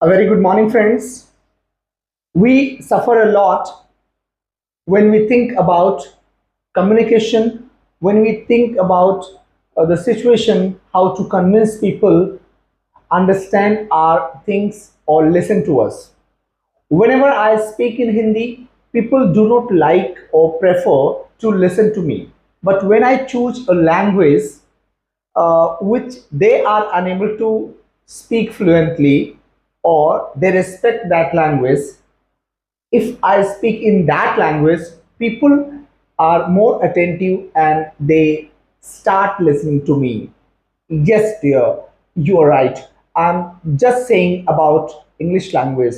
A very good morning, friends. We suffer a lot when we think about communication, when we think about the situation, how to convince people understand our things or listen to us. Whenever I speak in Hindi, people do not like or prefer to listen to me. But when I choose a language which they are unable to speak fluently or they respect that language, if I speak in that language, people are more attentive and they start listening to me. Yes, dear, you are right. I'm just saying about English language.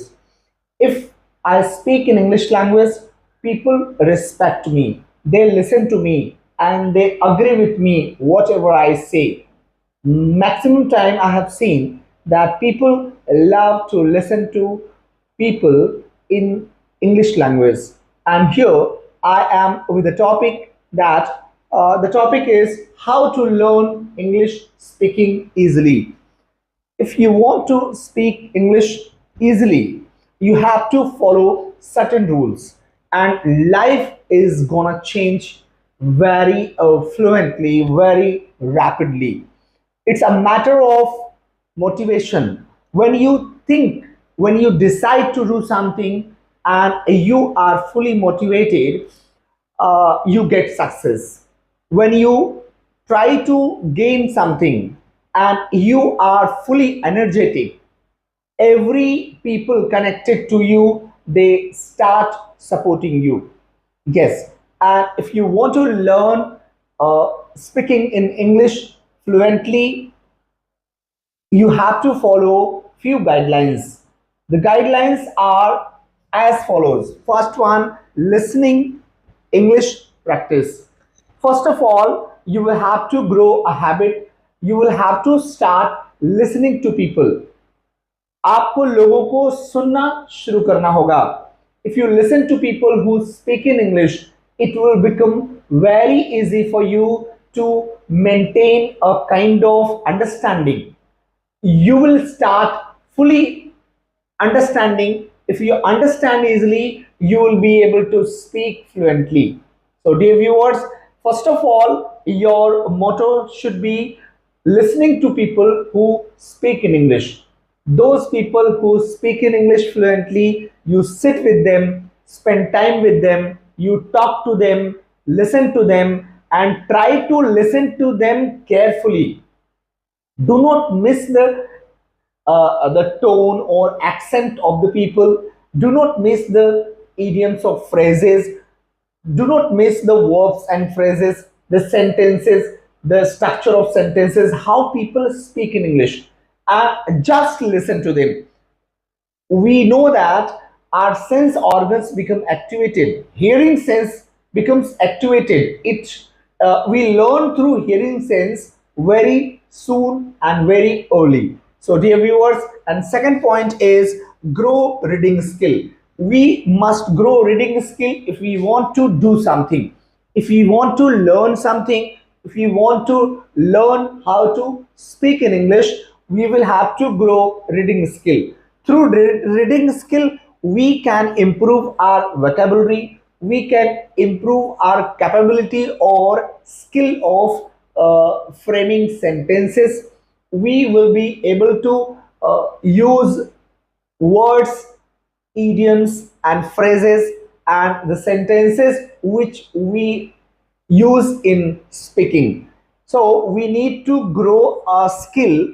If I speak in English language, people respect me. They listen to me and they agree with me whatever I say. Maximum time I have seen that people love to listen to people in English language. And here I am with a topic that the topic is how to learn English speaking easily. If you want to speak English easily, you have to follow certain rules, and life is gonna change very fluently, very rapidly. It's a matter of motivation. When you think, when you decide to do something and you are fully motivated, you get success. When you try to gain something and you are fully energetic, every people connected to you, they start supporting you. Yes, and if you want to learn speaking in English fluently, you have to follow few guidelines. The guidelines are as follows. First one, listening English practice. First of all, you will have to grow a habit. You will have to start listening to people. आपको लोगों को सुनना शुरू करना होगा. If you listen to people who speak in English, it will become very easy for you to maintain a kind of understanding. You will start fully understanding. If you understand easily, you will be able to speak fluently. So, dear viewers, first of all, your motto should be listening to people who speak in English. Those people who speak in English fluently, you sit with them, spend time with them, you talk to them, listen to them, and try to listen to them carefully. Do not miss the tone or accent of the people. Do not miss the idioms of phrases. Do not miss the verbs and phrases, the sentences, the structure of sentences, how people speak in English. Just listen to them. We know that our sense organs become activated. Hearing sense becomes activated. We learn through hearing sense very soon and very early. So, dear viewers, and second point is grow reading skill. We must grow reading skill if we want to do something. If we want to learn something, if we want to learn how to speak in English, we will have to grow reading skill. Through reading skill, we can improve our vocabulary, we can improve our capability or skill of framing sentences. We will be able to use words, idioms, and phrases and the sentences which we use in speaking. So, we need to grow a skill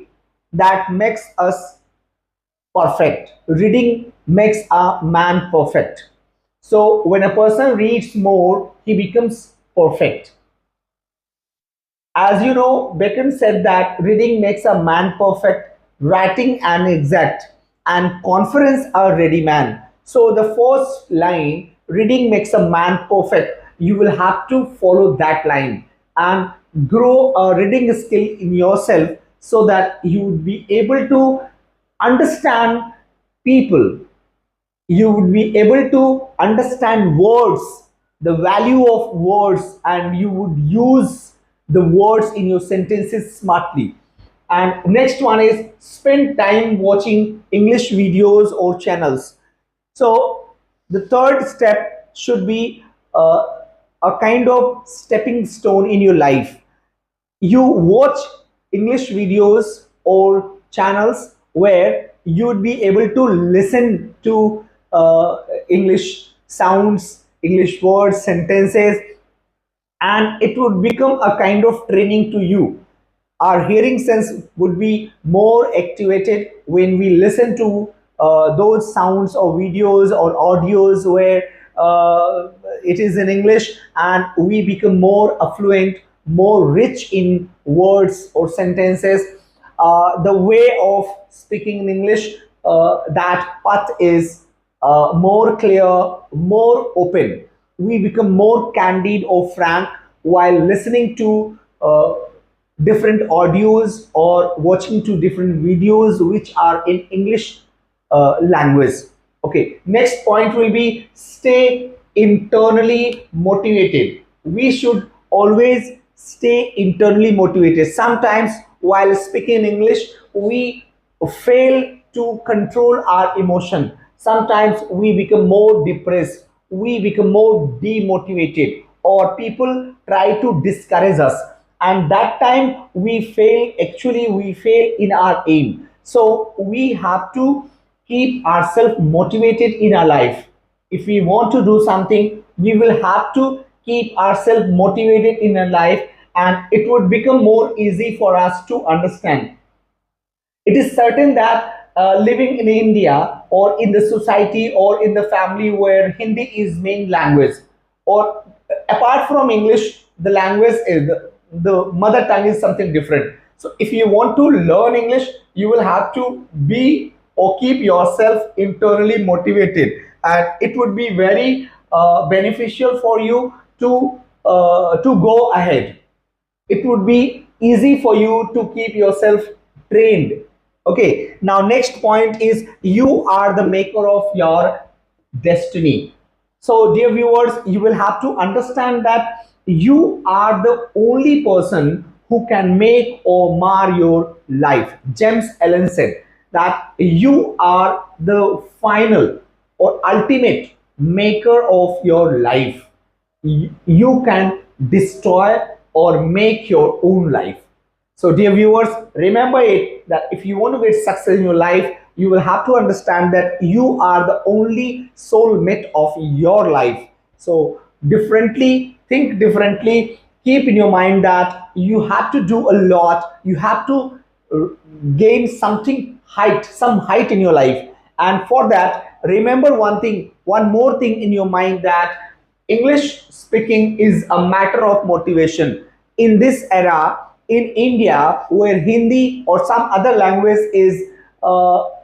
that makes us perfect. Reading makes a man perfect. So, when a person reads more, he becomes perfect. As you know, Bacon said that reading makes a man perfect, writing an exact, and conference a ready man. So, the first line, reading makes a man perfect, you will have to follow that line and grow a reading skill in yourself so that you would be able to understand people, you would be able to understand words, the value of words, and you would use the words in your sentences smartly. And next one is spend time watching English videos or channels. So the third step should be a kind of stepping stone in your life. You watch English videos or channels where you would be able to listen to English sounds, English words, sentences, and it would become a kind of training to you. Our hearing sense would be more activated when we listen to those sounds or videos or audios where it is in English, and we become more affluent, more rich in words or sentences. The way of speaking in English, that path is more clear, more open. We become more candid or frank while listening to different audios or watching to different videos which are in English language. Okay, next point will be stay internally motivated. We should always stay internally motivated. Sometimes while speaking English, we fail to control our emotion. Sometimes we become more depressed, we become more demotivated, or people try to discourage us, and that time we fail, actually we fail in our aim. So we have to keep ourselves motivated in our life. If we want to do something, we will have to keep ourselves motivated in our life, and it would become more easy for us to understand. It is certain that living in India or in the society or in the family where Hindi is main language, or apart from English, the language is the mother tongue is something different. So if you want to learn English, you will have to be or keep yourself internally motivated, and it would be very beneficial for you to go ahead. It would be easy for you to keep yourself trained. Okay, now next point is you are the maker of your destiny. So dear viewers, you will have to understand that you are the only person who can make or mar your life. James Allen said that you are the final or ultimate maker of your life. You can destroy or make your own life. So, dear viewers, remember it that if you want to get success in your life, you will have to understand that you are the only soulmate of your life. So, differently, think differently, keep in your mind that you have to do a lot, you have to uh, gain something height, some height in your life. And for that, remember one thing, one more thing in your mind, that English speaking is a matter of motivation. In this era, in India, where Hindi or some other language is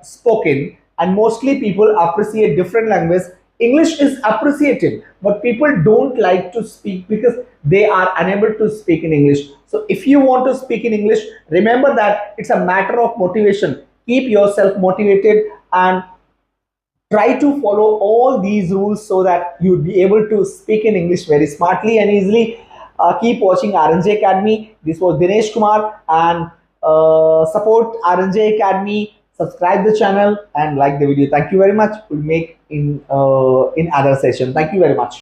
spoken, and mostly people appreciate different language, English is appreciated, but people don't like to speak because they are unable to speak in English. So, if you want to speak in English, remember that it's a matter of motivation. Keep yourself motivated and try to follow all these rules so that you'd be able to speak in English very smartly and easily. Keep watching RNJ Academy. This was Dinesh Kumar, and support RNJ Academy. Subscribe the channel and like the video. Thank you very much. We'll make in other session. Thank you very much.